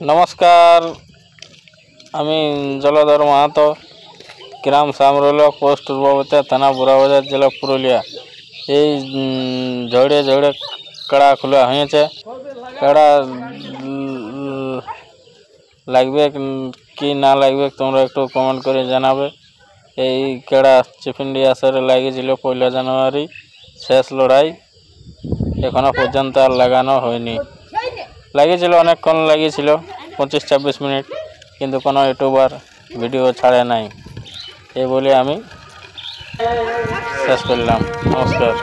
नमस्कार আমি জলধর মাহাতো গ্রাম সামরোলা পোস্ট পূর্ববর্তী থানা বুড়াবাজার জেলা পুরুলিয়া। এই ঝড়ে ঝড়ে কাড়া খোলা হয়েছে। কাড়া লাগবে কি না লাগবে তোমরা একটু কমেন্ট করে জানাবে। এই কাড়া চিফিন্ডি আসরে লাগিয়েছিল 1 জানুয়ারি, শেষ লড়াই এখনো পর্যন্ত আর লাগানো হয়নি। লাগিয়েছিল অনেকক্ষণ লাগিয়েছিল 25-26 মিনিট, কিন্তু কোনো ইউটিউবার ভিডিও ছাড়ে নাই। এই বলে আমি শেষ করলাম। নমস্কার।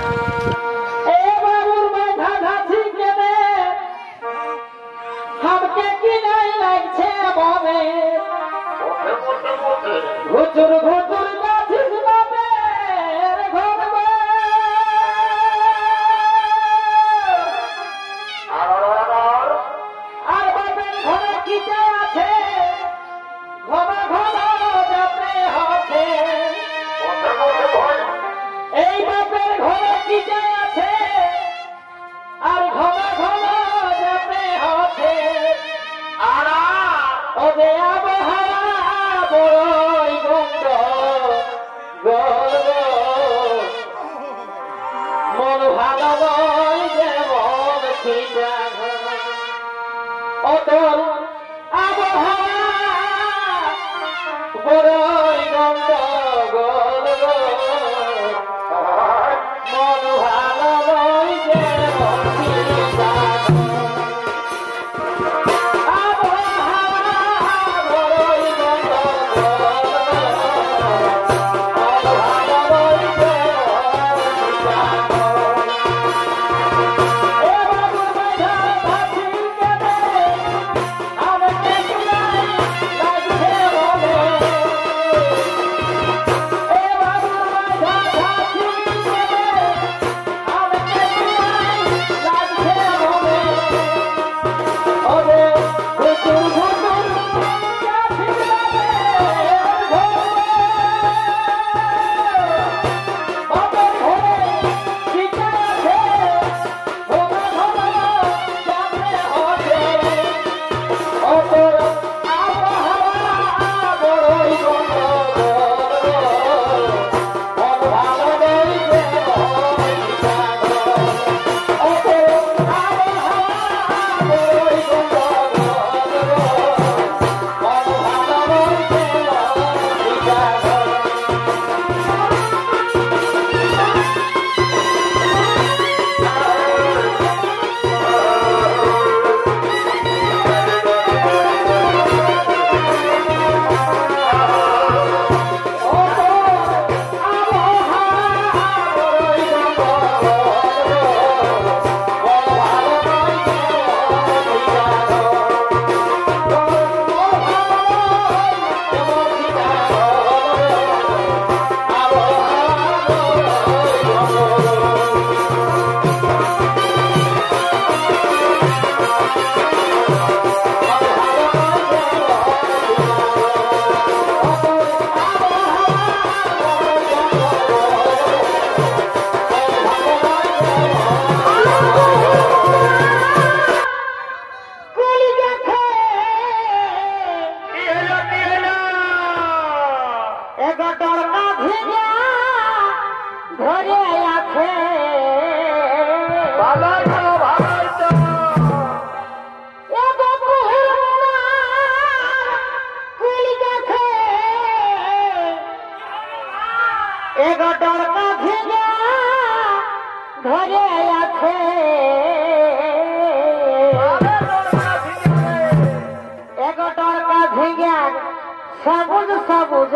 সবুজ সবুজ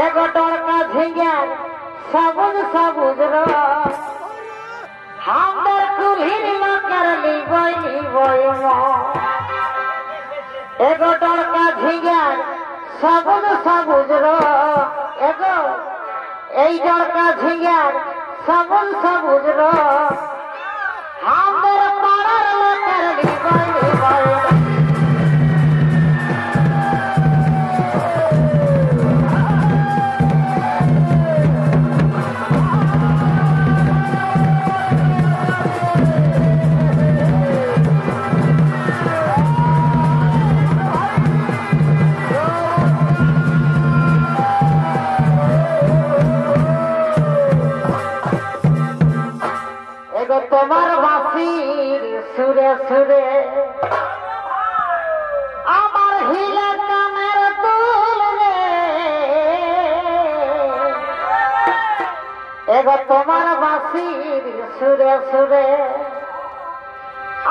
এগোটরকা ঝিঙ্গার সবুজ সবুজ হামদের কুলির মকর লিবই লিবই এগোটরকা ঝিঙ্গার সবুজ সবুজ এগো এই ডরকা ঝিঙ্গার সবুজ সবুজ হামদের পাড়ার মকর লিবই লিবই সুরে সুরে আমার হিলে কানের দুল রে এগো তোমার বাঁশির সুরে সুরে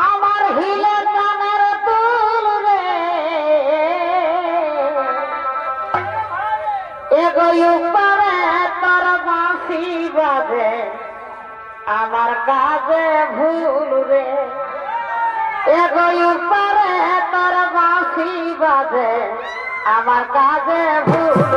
আমার হিলে কানের দুল রে এগো উপরে তোর বাঁশি বাজে আমার কাজে ভুল রে এগো উপরে তোর বাঁশি বাজে আমার কাজে ভুল